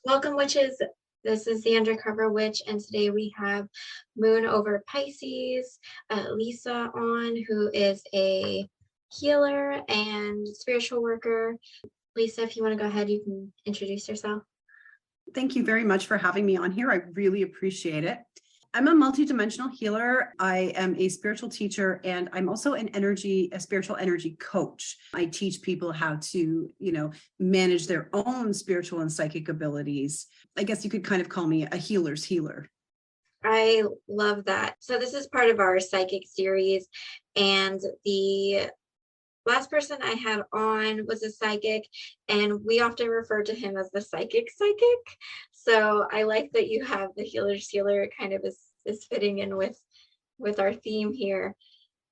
Welcome, witches. This is the Undercover Witch, and today we have Moon Over Pisces, Lisa on, who is a healer and spiritual worker. Lisa, if you want to go ahead, you can introduce yourself. Thank you very much for having me on here. I really appreciate it. I'm a multidimensional healer. I am a spiritual teacher, and I'm also a spiritual energy coach. I teach people how to, manage their own spiritual and psychic abilities. I guess you could kind of call me a healer's healer. I love that. So this is part of our psychic series, and the last person I had on was a psychic, and we often refer to him as the psychic. So I like that you have the healer's healer. It kind of is fitting in with our theme here.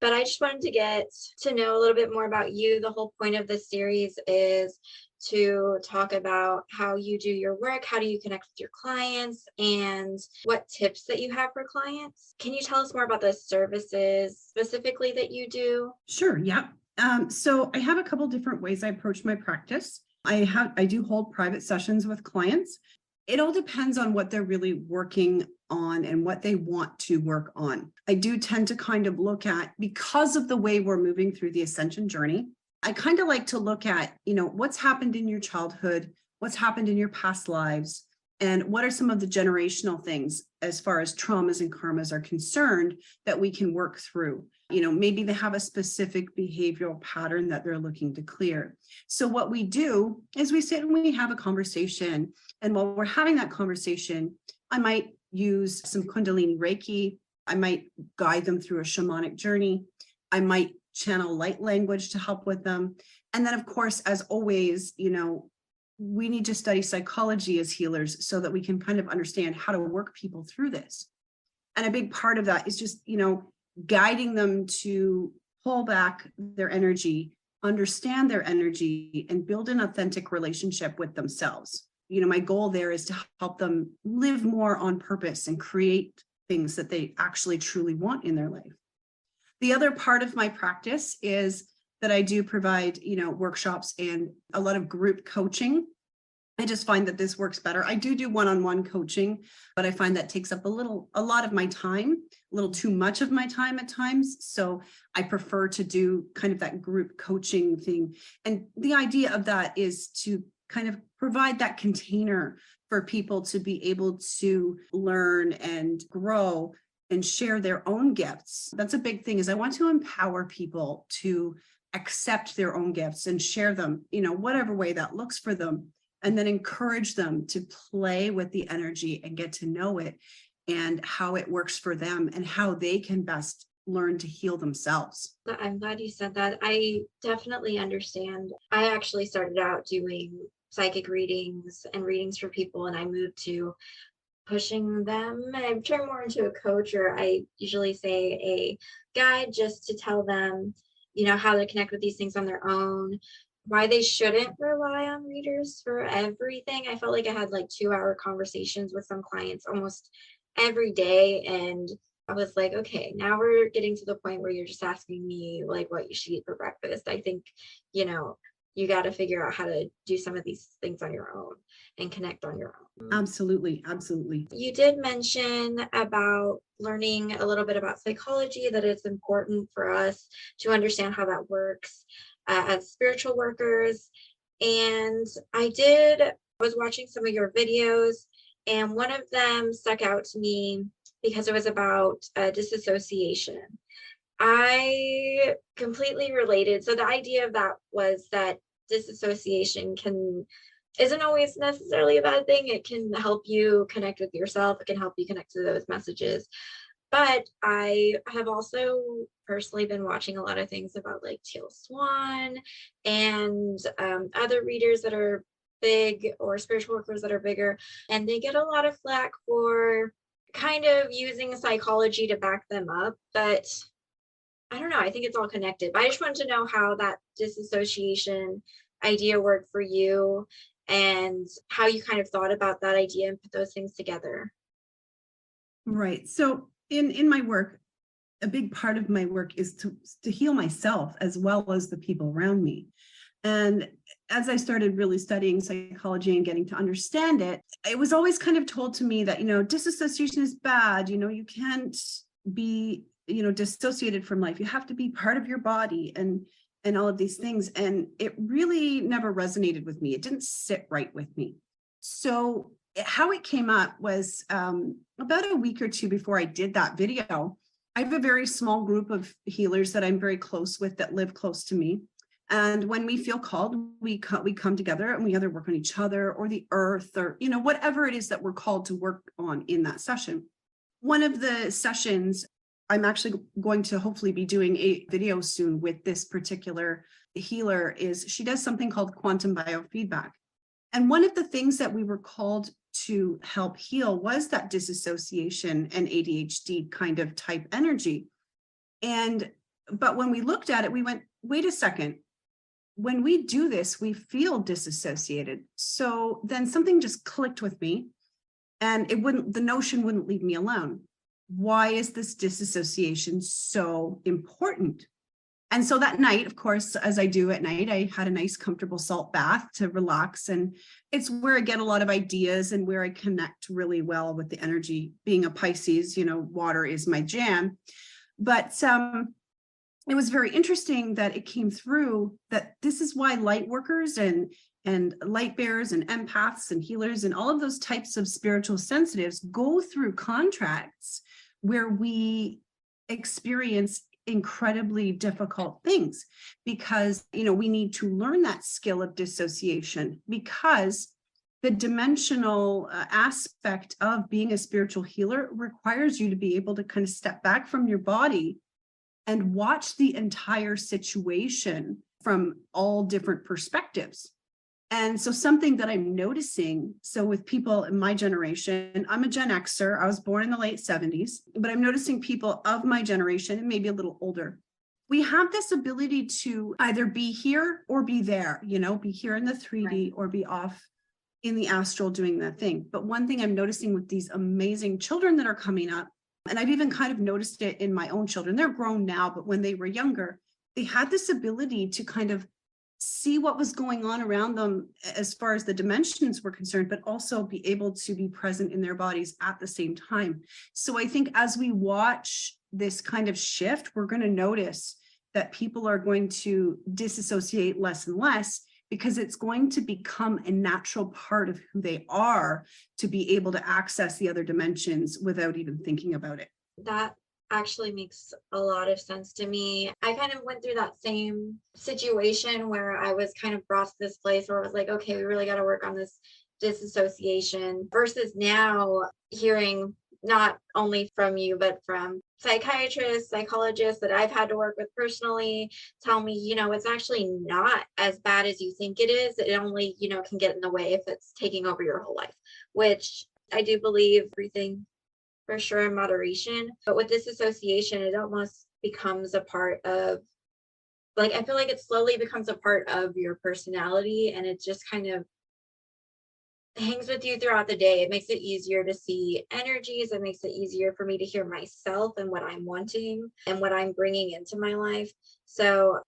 But I just wanted to get to know a little bit more about you. The whole point of this series is to talk about how you do your work, how do you connect with your clients, and what tips that you have for clients. Can you tell us more about the services specifically that you do? Sure, yeah. So I have a couple different ways I approach my practice. I do hold private sessions with clients. It all depends on what they're really working on and what they want to work on. I do tend to kind of look at, because of the way we're moving through the ascension journey, I kind of like to look at, what's happened in your childhood, what's happened in your past lives, and what are some of the generational things as far as traumas and karmas are concerned that we can work through. Maybe they have a specific behavioral pattern that they're looking to clear. So what we do is we sit and we have a conversation. And while we're having that conversation, I might use some Kundalini Reiki. I might guide them through a shamanic journey. I might channel light language to help with them. And then, of course, as always, we need to study psychology as healers so that we can kind of understand how to work people through this. And a big part of that is just, guiding them to pull back their energy, understand their energy, and build an authentic relationship with themselves. My goal there is to help them live more on purpose and create things that they actually truly want in their life. The other part of my practice is that I do provide, workshops and a lot of group coaching. I just find that this works better. I do one-on-one coaching, but I find that takes up a lot of my time, a little too much of my time at times. So I prefer to do kind of that group coaching thing. And the idea of that is to kind of provide that container for people to be able to learn and grow and share their own gifts. That's a big thing, is I want to empower people to accept their own gifts and share them, whatever way that looks for them. And then encourage them to play with the energy and get to know it and how it works for them and how they can best learn to heal themselves. I'm glad you said that. I definitely understand. I actually started out doing psychic readings and readings for people, and I moved to pushing them. I've turned more into a coach, or I usually say a guide, just to tell them, how to connect with these things on their own, why they shouldn't rely on readers for everything. I felt like I had like 2-hour conversations with some clients almost every day. And I was like, okay, now we're getting to the point where you're just asking me like what you should eat for breakfast. I think, you got to figure out how to do some of these things on your own and connect on your own. Absolutely. Absolutely. You did mention about learning a little bit about psychology, that it's important for us to understand how that works as spiritual workers. And I was watching some of your videos, and one of them stuck out to me because it was about disassociation. I completely related. So the idea of that was that disassociation isn't always necessarily a bad thing. It can help you connect with yourself. It can help you connect to those messages. But I have also personally been watching a lot of things about like Teal Swan and other readers that are big, or spiritual workers that are bigger, and they get a lot of flack for kind of using psychology to back them up. But I don't know, I think it's all connected. But I just wanted to know how that disassociation idea worked for you, and how you kind of thought about that idea and put those things together. Right. So in my work, a big part of my work is to heal myself as well as the people around me. And as I started really studying psychology and getting to understand it, it was always kind of told to me that, disassociation is bad. You can't be, dissociated from life. You have to be part of your body and all of these things. And it really never resonated with me. It didn't sit right with me. So how it came up was about a week or two before I did that video. I have a very small group of healers that I'm very close with that live close to me. And when we feel called, we come together and we either work on each other or the earth or, whatever it is that we're called to work on in that session. One of the sessions, I'm actually going to hopefully be doing a video soon with this particular healer, is she does something called quantum biofeedback. And one of the things that we were called to help heal was that disassociation and ADHD kind of type energy. But when we looked at it, we went, wait a second. When we do this, we feel disassociated. So then something just clicked with me, and the notion wouldn't leave me alone. Why is this disassociation so important? And so that night, of course, as I do at night, I had a nice comfortable salt bath to relax. And it's where I get a lot of ideas and where I connect really well with the energy. Being a Pisces, water is my jam. But it was very interesting that it came through that this is why light workers and light bearers and empaths and healers and all of those types of spiritual sensitives go through contracts where we experience incredibly difficult things, because we need to learn that skill of dissociation, because the dimensional aspect of being a spiritual healer requires you to be able to kind of step back from your body and watch the entire situation from all different perspectives. And so something that I'm noticing, so with people in my generation, I'm a Gen Xer, I was born in the late 70s, but I'm noticing people of my generation and maybe a little older, we have this ability to either be here or be there, be here in the 3D right, or be off in the astral doing that thing. But one thing I'm noticing with these amazing children that are coming up, and I've even kind of noticed it in my own children, they're grown now, but when they were younger, they had this ability to kind of see what was going on around them as far as the dimensions were concerned, but also be able to be present in their bodies at the same time. So I think as we watch this kind of shift, we're going to notice that people are going to disassociate less and less, because it's going to become a natural part of who they are to be able to access the other dimensions without even thinking about it. That actually makes a lot of sense to me. I kind of went through that same situation where I was kind of brought to this place where I was like, okay, we really got to work on this disassociation, versus now hearing not only from you, but from psychiatrists, psychologists that I've had to work with personally tell me, it's actually not as bad as you think it is. It only, can get in the way if it's taking over your whole life, which I do believe everything for sure in moderation. But with disassociation, it almost becomes a part of, I feel like it slowly becomes a part of your personality, and it just kind of hangs with you throughout the day. It makes it easier to see energies. It makes it easier for me to hear myself and what I'm wanting and what I'm bringing into my life. So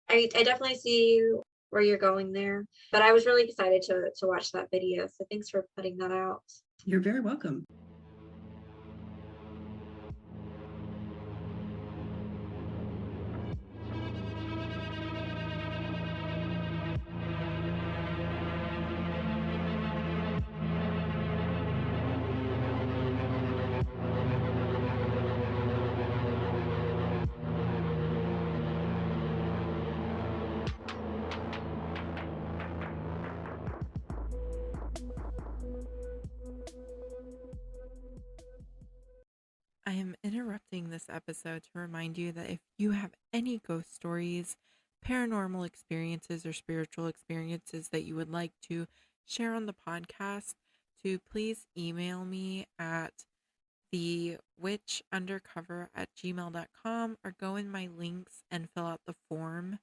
I definitely see where you're going there, but I was really excited to watch that video. So thanks for putting that out. You're very welcome. I am interrupting this episode to remind you that if you have any ghost stories, paranormal experiences, or spiritual experiences that you would like to share on the podcast, to please email me at thewitchundercover@gmail.com or go in my links and fill out the form.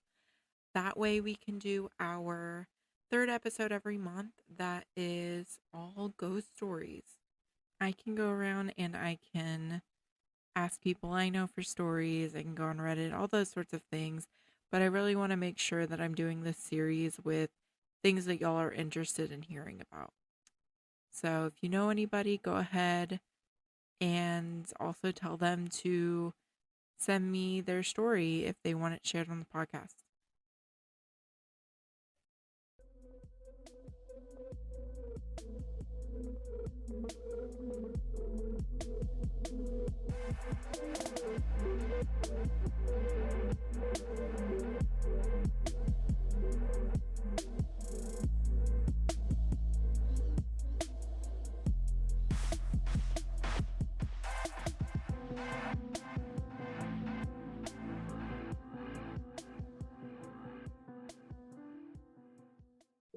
That way we can do our third episode every month that is all ghost stories. I can go around and I can ask people I know for stories. I can go on Reddit, all those sorts of things. but I really want to make sure that I'm doing this series with things that y'all are interested in hearing about. So if you know anybody, go ahead and also tell them to send me their story if they want it shared on the podcast.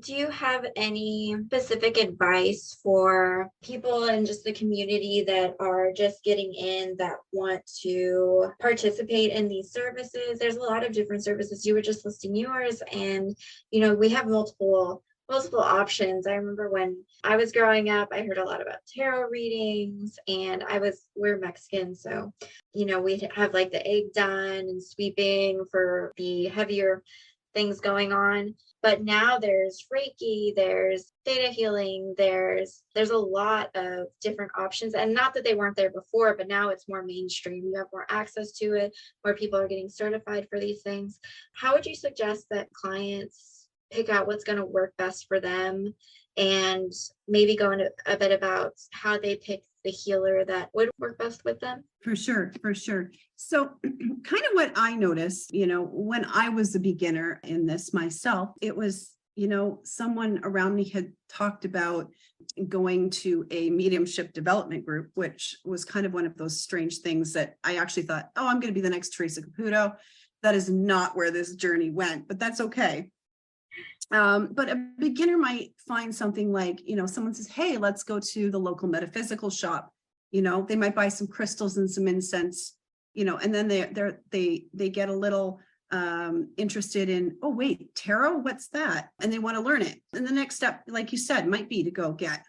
Do you have any specific advice for people in just the community that are just getting in, that want to participate in these services? There's a lot of different services. You were just listing yours, and we have multiple options. I remember when I was growing up, I heard a lot about tarot readings, and we're Mexican, so we'd have like the egg done and sweeping for the heavier things going on. But now there's Reiki, there's theta healing, there's a lot of different options. And not that they weren't there before, but now it's more mainstream. You have more access to it, more people are getting certified for these things. How would you suggest that clients pick out what's going to work best for them, and maybe go into a bit about how they pick the healer that would work best with them? For sure, for sure. So kind of what I noticed, when I was a beginner in this myself, it was, someone around me had talked about going to a mediumship development group, which was kind of one of those strange things that I actually thought, oh, I'm going to be the next Teresa Caputo. That is not where this journey went, but that's okay. But a beginner might find something like, someone says, hey, let's go to the local metaphysical shop. They might buy some crystals and some incense, and then they get a little interested in, oh, wait, tarot, what's that? And they want to learn it. And the next step, like you said, might be to go get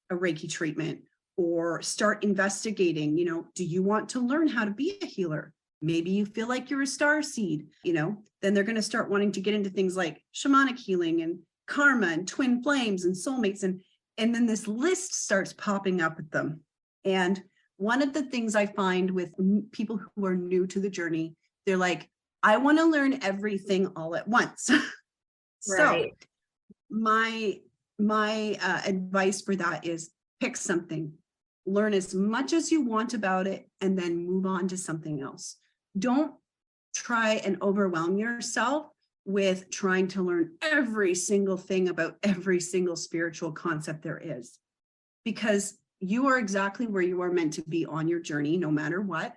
a Reiki treatment or start investigating, do you want to learn how to be a healer? Maybe you feel like you're a star seed, then they're going to start wanting to get into things like shamanic healing and karma and twin flames and soulmates. And then this list starts popping up with them. And one of the things I find with people who are new to the journey, they're like, I want to learn everything all at once. Right. So my advice for that is pick something, learn as much as you want about it, and then move on to something else. Don't try and overwhelm yourself with trying to learn every single thing about every single spiritual concept there is, because you are exactly where you are meant to be on your journey, no matter what.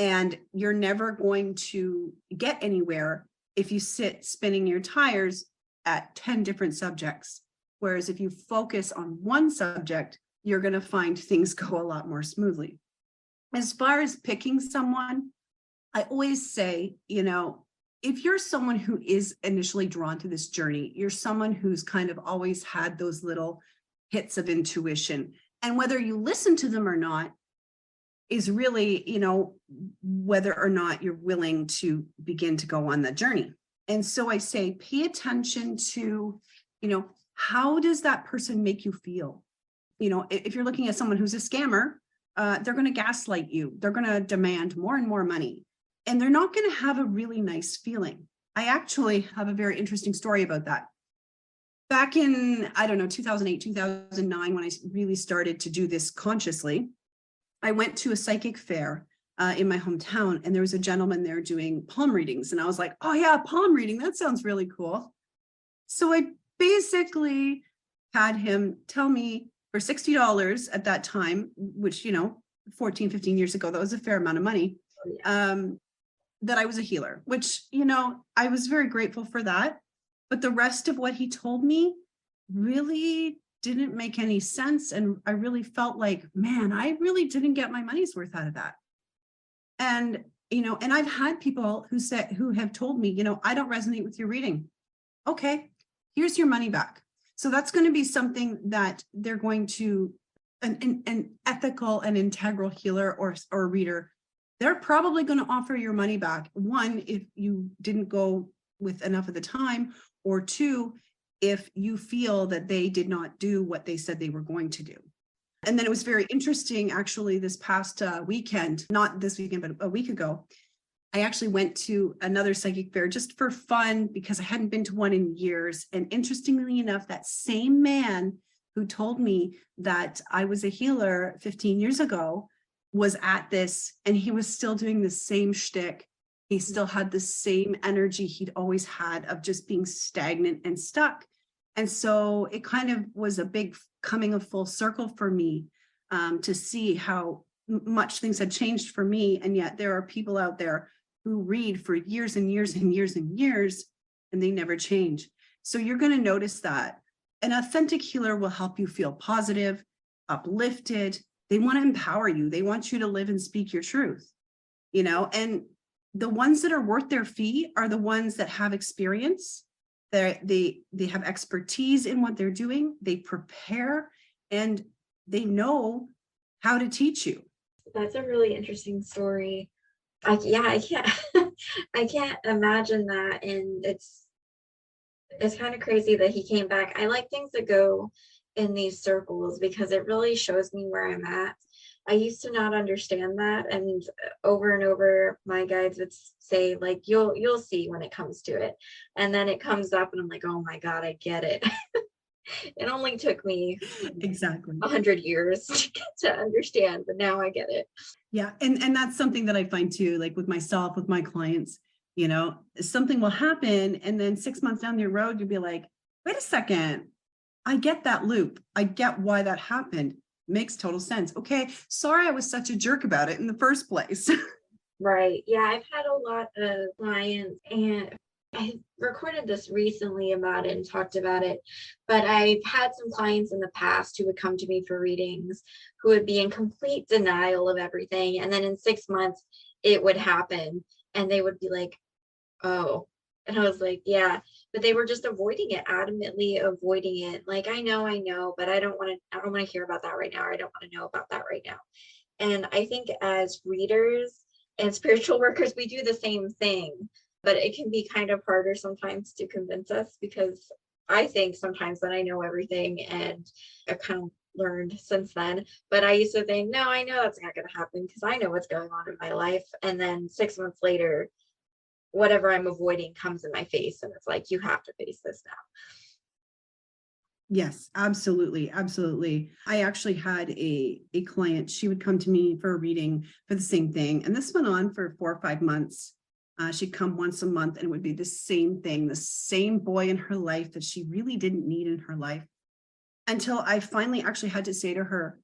And you're never going to get anywhere if you sit spinning your tires at 10 different subjects. Whereas if you focus on one subject, you're going to find things go a lot more smoothly. As far as picking someone, I always say, if you're someone who is initially drawn to this journey, you're someone who's kind of always had those little hits of intuition. And whether you listen to them or not is really, whether or not you're willing to begin to go on that journey. And so I say, pay attention to, how does that person make you feel? If you're looking at someone who's a scammer, they're going to gaslight you. They're going to demand more and more money, and they're not going to have a really nice feeling. I actually have a very interesting story about that. Back in, 2008, 2009, when I really started to do this consciously, I went to a psychic fair in my hometown, and there was a gentleman there doing palm readings. And I was like, oh yeah, palm reading, that sounds really cool. So I basically had him tell me for $60 at that time, which, 14, 15 years ago, that was a fair amount of money, that I was a healer, which, I was very grateful for that. But the rest of what he told me really didn't make any sense. And I really felt like, man, I really didn't get my money's worth out of that. And, and I've had people who have told me, I don't resonate with your reading. Okay, here's your money back. So that's going to be something that they're going to, an ethical and integral healer or reader they're probably going to offer your money back. One, if you didn't go with enough of the time, or two, if you feel that they did not do what they said they were going to do. And then it was very interesting, actually, this past weekend, not this weekend, but a week ago, I actually went to another psychic fair just for fun because I hadn't been to one in years. And interestingly enough, that same man who told me that I was a healer 15 years ago was at this, and he was still doing the same shtick. He still had the same energy he'd always had of just being stagnant and stuck. And so it kind of was a big coming of full circle for me, to see how much things had changed for me. And yet there are people out there who read for years and years and years and years, and they never change. So you're going to notice that an authentic healer will help you feel positive, uplifted. They want to empower you. They want you to live and speak your truth, and the ones that are worth their fee are the ones that have experience. They have expertise in what they're doing. They prepare, and they know how to teach you. That's a really interesting story. I can't I can't imagine that. And it's kind of crazy that he came back. I like things that go in these circles because it really shows me where I'm at. I used to not understand that, and over and over my guides would say, like, you'll see when it comes to it. And then it comes up and I'm like, oh my God, I get it. It only took me Exactly 100 years to understand, but now I get it. Yeah. And that's something that I find too, like with myself, with my clients, something will happen. And then 6 months down the road, you'll be like, wait a second, I get that loop. I get why that happened. Makes total sense. Okay. Sorry, I was such a jerk about it in the first place. Right. Yeah, I've had a lot of clients, and I recorded this recently about it and talked about it, but I've had some clients in the past who would come to me for readings who would be in complete denial of everything. And then in 6 months, it would happen and they would be like, oh. And I was like, yeah, but they were just avoiding it, adamantly avoiding it. Like, I know, but I don't want to hear about that right now. Or I don't want to know about that right now. And I think as readers and spiritual workers, we do the same thing, but it can be kind of harder sometimes to convince us, because I think sometimes that I know everything, and I've kind of learned since then. But I used to think, no, I know that's not going to happen because I know what's going on in my life. And then 6 months later, whatever I'm avoiding comes in my face, and it's like, you have to face this now. Yes, absolutely. Absolutely. I actually had a client, she would come to me for a reading for the same thing. And this went on for 4 or 5 months. She'd come once a month, and it would be the same thing, the same boy in her life that she really didn't need in her life. Until I finally actually had to say to her,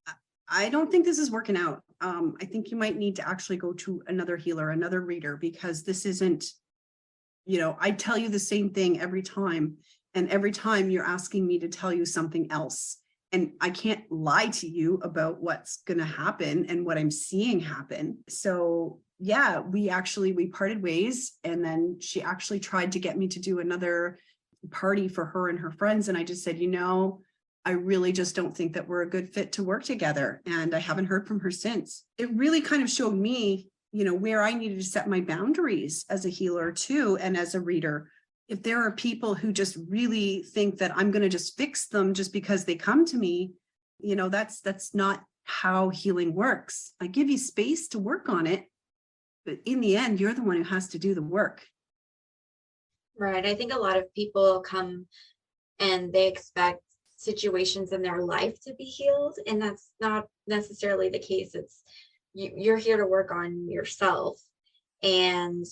I don't think this is working out. I think you might need to actually go to another healer, another reader, because this isn't, I tell you the same thing every time. And every time you're asking me to tell you something else. And I can't lie to you about what's going to happen and what I'm seeing happen. So yeah, we parted ways. And then she actually tried to get me to do another party for her and her friends. And I just said, I really just don't think that we're a good fit to work together. And I haven't heard from her since. It really kind of showed me, where I needed to set my boundaries as a healer too, and as a reader. If there are people who just really think that I'm going to just fix them just because they come to me, that's not how healing works. I give you space to work on it, but in the end, you're the one who has to do the work. Right. I think a lot of people come and they expect situations in their life to be healed, and that's not necessarily the case. It's you're here to work on yourself, and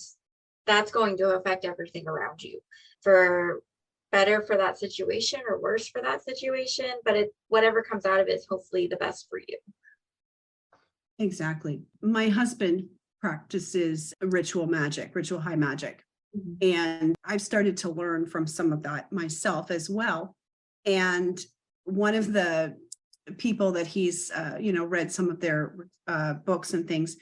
that's going to affect everything around you, for better for that situation or worse for that situation. But whatever comes out of it is hopefully the best for you. Exactly. My husband practices ritual high magic. Mm-hmm. And I've started to learn from some of that myself as well. And one of the people that he's, read some of their books and things,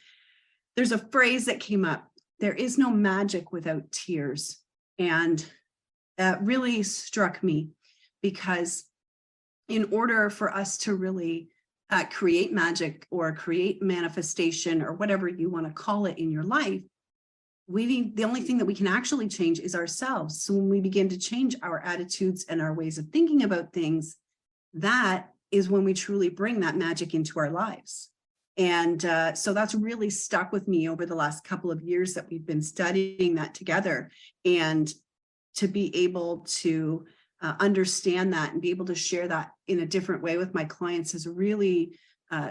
there's a phrase that came up: there is no magic without tears. And that really struck me, because in order for us to really create magic or create manifestation or whatever you want to call it in your life, the only thing that we can actually change is ourselves. So when we begin to change our attitudes and our ways of thinking about things, that is when we truly bring that magic into our lives. And so that's really stuck with me over the last couple of years that we've been studying that together. And to be able to understand that and be able to share that in a different way with my clients has really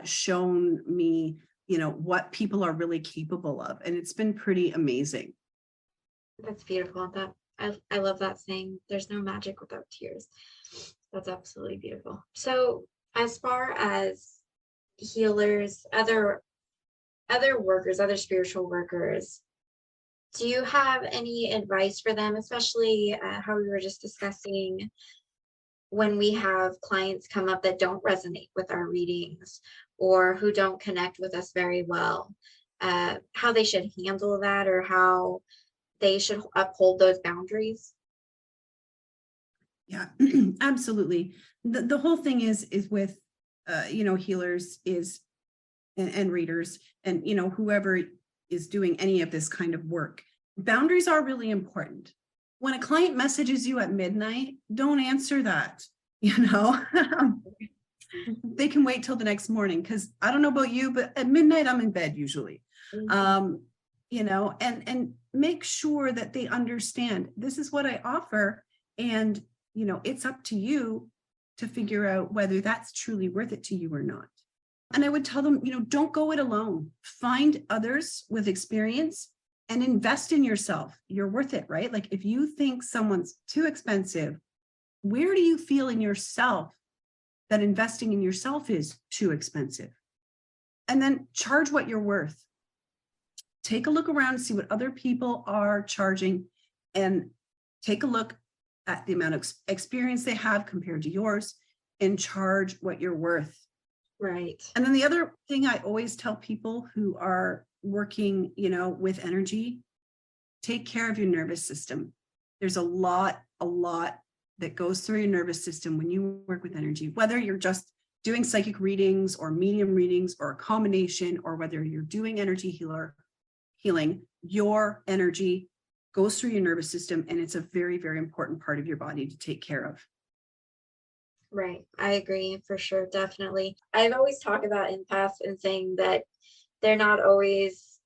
shown me, what people are really capable of. And it's been pretty amazing. That's beautiful. I love that saying. There's no magic without tears. That's absolutely beautiful. So as far as healers, other workers, other spiritual workers, do you have any advice for them, especially how we were just discussing when we have clients come up that don't resonate with our readings or who don't connect with us very well, how they should handle that or how they should uphold those boundaries? Yeah, absolutely. The whole thing is with, healers and readers and, whoever is doing any of this kind of work. Boundaries are really important. When a client messages you at midnight, don't answer that, They can wait till the next morning because I don't know about you, but at midnight I'm in bed usually. And make sure that they understand this is what I offer. And, it's up to you to figure out whether that's truly worth it to you or not. And I would tell them, don't go it alone. Find others with experience and invest in yourself. You're worth it, right? Like if you think someone's too expensive, where do you feel in yourself that investing in yourself is too expensive? And then charge what you're worth. Take a look around, see what other people are charging, and take a look at the amount of experience they have compared to yours and charge what you're worth. Right. And then the other thing I always tell people who are working, with energy, take care of your nervous system. There's a lot that goes through your nervous system when you work with energy, whether you're just doing psychic readings or medium readings or a combination, or whether you're doing energy healing, your energy goes through your nervous system, and it's a very, very important part of your body to take care of. Right. I agree for sure. Definitely. I've always talked about empaths and saying that they're not always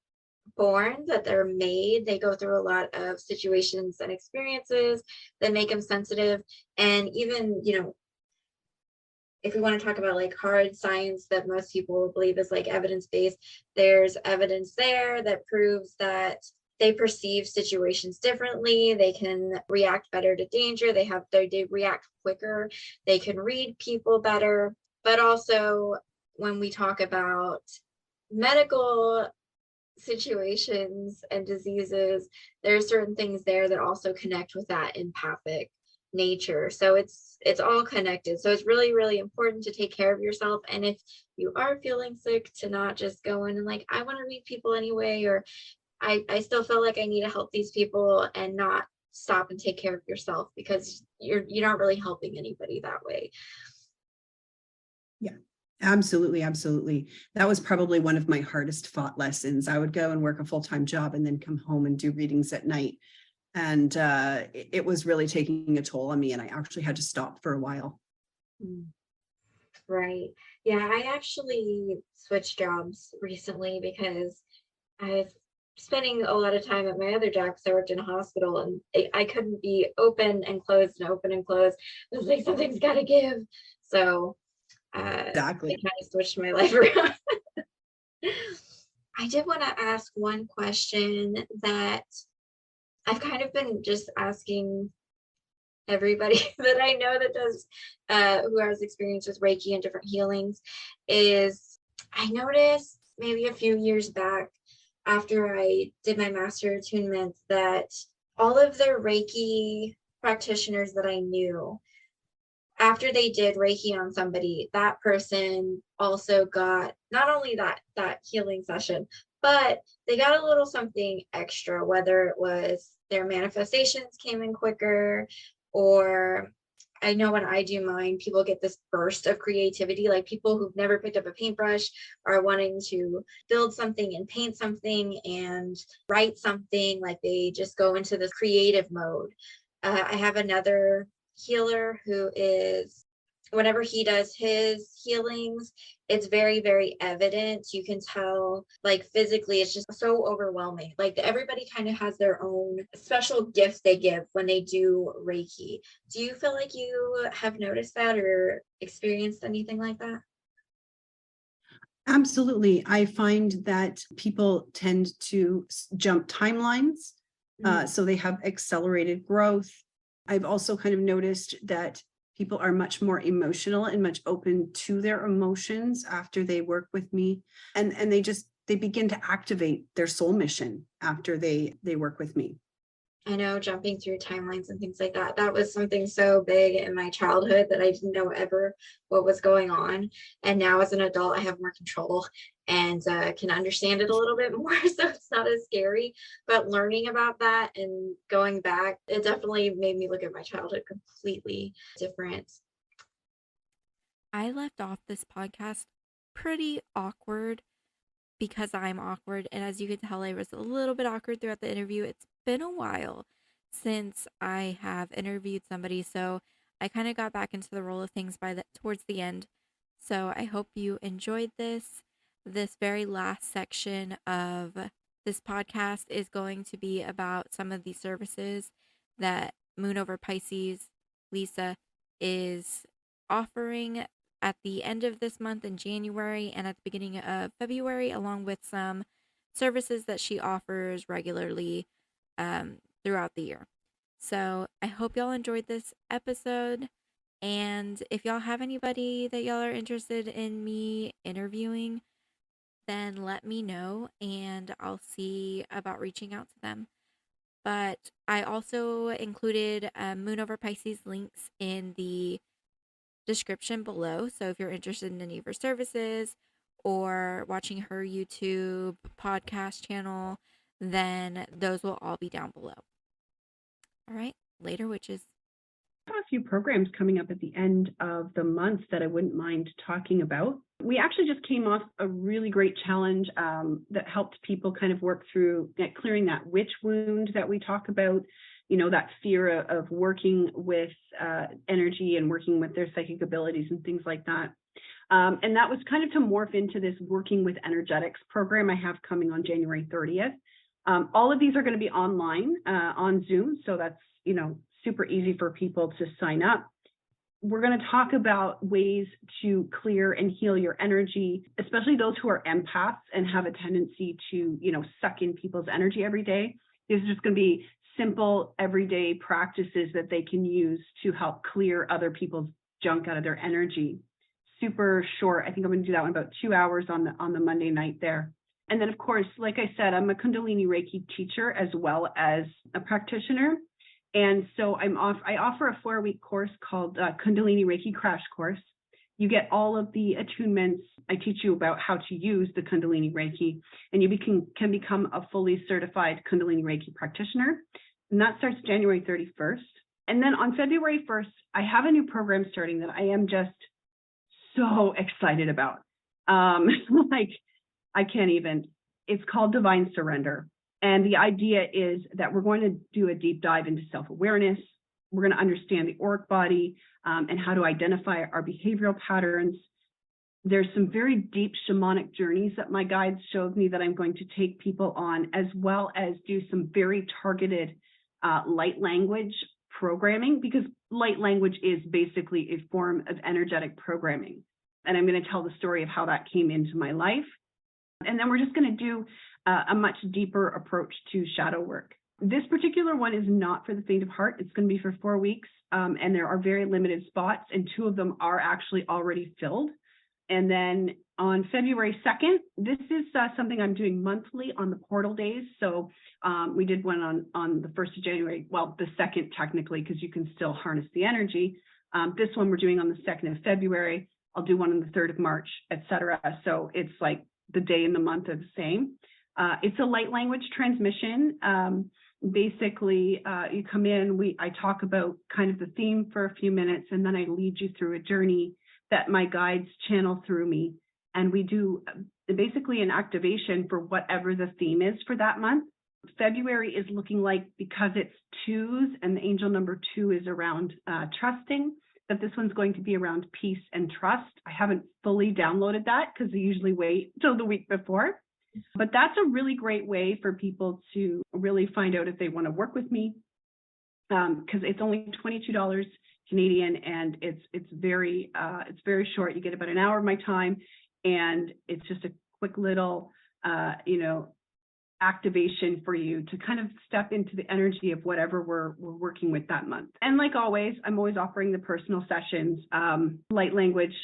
born, that they're made. They go through a lot of situations and experiences that make them sensitive. And even, if we want to talk about like hard science that most people believe is like evidence-based, there's evidence there that proves that they perceive situations differently. They can react better to danger. They react quicker. They can read people better. But also when we talk about medical situations and diseases, there are certain things there that also connect with that empathic nature. So it's all connected. So it's really, really important to take care of yourself. And if you are feeling sick, to not just go in and like, I want to read people anyway, or I still feel like I need to help these people, and not stop and take care of yourself, because you're not really helping anybody that way. Yeah, absolutely. Absolutely. That was probably one of my hardest fought lessons. I would go and work a full-time job and then come home and do readings at night. And it was really taking a toll on me, and I actually had to stop for a while. Right. Yeah, I actually switched jobs recently because I was spending a lot of time at my other job because I worked in a hospital, and I couldn't be open and closed and open and closed. I was like, something's got to give. So Exactly. I kind of switched my life around. I did want to ask one question that I've kind of been just asking everybody that I know that does, who has experience with Reiki and different healings, is I noticed maybe a few years back after I did my master attunement that all of the Reiki practitioners that I knew, after they did Reiki on somebody, that person also got not only that healing session, but they got a little something extra, whether it was their manifestations came in quicker, or I know when I do mine, people get this burst of creativity, like people who've never picked up a paintbrush are wanting to build something and paint something and write something, like they just go into this creative mode. I have another healer who is, whenever he does his healings, it's very, very evident. You can tell, like physically, it's just so overwhelming. Like everybody kind of has their own special gift they give when they do Reiki. Do you feel like you have noticed that or experienced anything like that? Absolutely. I find that people tend to jump timelines. So they have accelerated growth. I've also kind of noticed that people are much more emotional and much open to their emotions after they work with me. And they begin to activate their soul mission after they work with me. I know, jumping through timelines and things like that. That was something so big in my childhood that I didn't know ever what was going on. And now as an adult, I have more control and can understand it a little bit more. So it's not as scary. But learning about that and going back, it definitely made me look at my childhood completely different. I left off this podcast pretty awkward because I'm awkward. And as you can tell, I was a little bit awkward throughout the interview. It's been a while since I have interviewed somebody. So I kind of got back into the role of things towards the end. So I hope you enjoyed this. This very last section of this podcast is going to be about some of the services that Moon Over Pisces, Lisa, is offering at the end of this month in January and at the beginning of February, along with some services that she offers regularly throughout the year. So I hope y'all enjoyed this episode. And if y'all have anybody that y'all are interested in me interviewing, then let me know and I'll see about reaching out to them. But I also included Moon Over Pisces links in the description below. So if you're interested in any of her services or watching her YouTube podcast channel, then those will all be down below. All right, later, witches. I have a few programs coming up at the end of the month that I wouldn't mind talking about. We actually just came off a really great challenge that helped people kind of work through clearing that witch wound that we talk about, that fear of working with energy and working with their psychic abilities and things like that. And that was kind of to morph into this working with energetics program I have coming on January 30th. All of these are going to be online on Zoom. So that's, super easy for people to sign up. We're going to talk about ways to clear and heal your energy, especially those who are empaths and have a tendency to, suck in people's energy every day. These are just going to be simple, everyday practices that they can use to help clear other people's junk out of their energy. Super short. I think I'm going to do that one about 2 hours on the Monday night there. And then, of course, like I said, I'm a Kundalini Reiki teacher as well as a practitioner. And so I offer a 4-week course called Kundalini Reiki Crash Course. You get all of the attunements. I teach you about how to use the Kundalini Reiki, and you can become a fully certified Kundalini Reiki practitioner. And that starts January 31st. And then on February 1st, I have a new program starting that I am just so excited about. Like, I can't even. It's called Divine Surrender. And the idea is that we're going to do a deep dive into self-awareness. We're going to understand the auric body and how to identify our behavioral patterns. There's some very deep shamanic journeys that my guides showed me that I'm going to take people on, as well as do some very targeted light language programming, because light language is basically a form of energetic programming. And I'm going to tell the story of how that came into my life. And then we're just going to do a much deeper approach to shadow work. This particular one is not for the faint of heart. It's going to be for 4 weeks, and there are very limited spots, and 2 of them are actually already filled. And then on February 2nd, this is something I'm doing monthly on the portal days. So we did one on the 1st of January, well, the 2nd technically, because you can still harness the energy. This one we're doing on the 2nd of February. I'll do one on the 3rd of March, etc. So it's like the day and the month are the same. It's a light language transmission. basically, you come in, I talk about kind of the theme for a few minutes, and then I lead you through a journey that my guides channel through me. And we do basically an activation for whatever the theme is for that month. February is looking like, because it's twos and the angel number 2 is around trusting, that this one's going to be around peace and trust. I haven't fully downloaded that because I usually wait till the week before. But that's a really great way for people to really find out if they want to work with me, because it's only $22 Canadian, and it's very short. You get about an hour of my time, and it's just a quick little activation for you to kind of step into the energy of whatever we're working with that month. And like always, I'm always offering the personal sessions. Light language,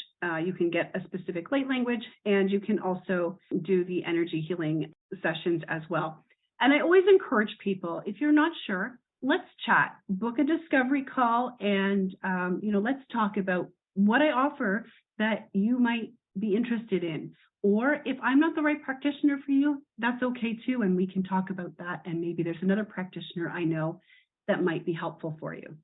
you can get a specific light language, and you can also do the energy healing sessions as well. And I always encourage people, if you're not sure, let's chat, book a discovery call, and let's talk about what I offer that you might be interested in. Or if I'm not the right practitioner for you, that's okay too, and we can talk about that, and maybe there's another practitioner I know that might be helpful for you.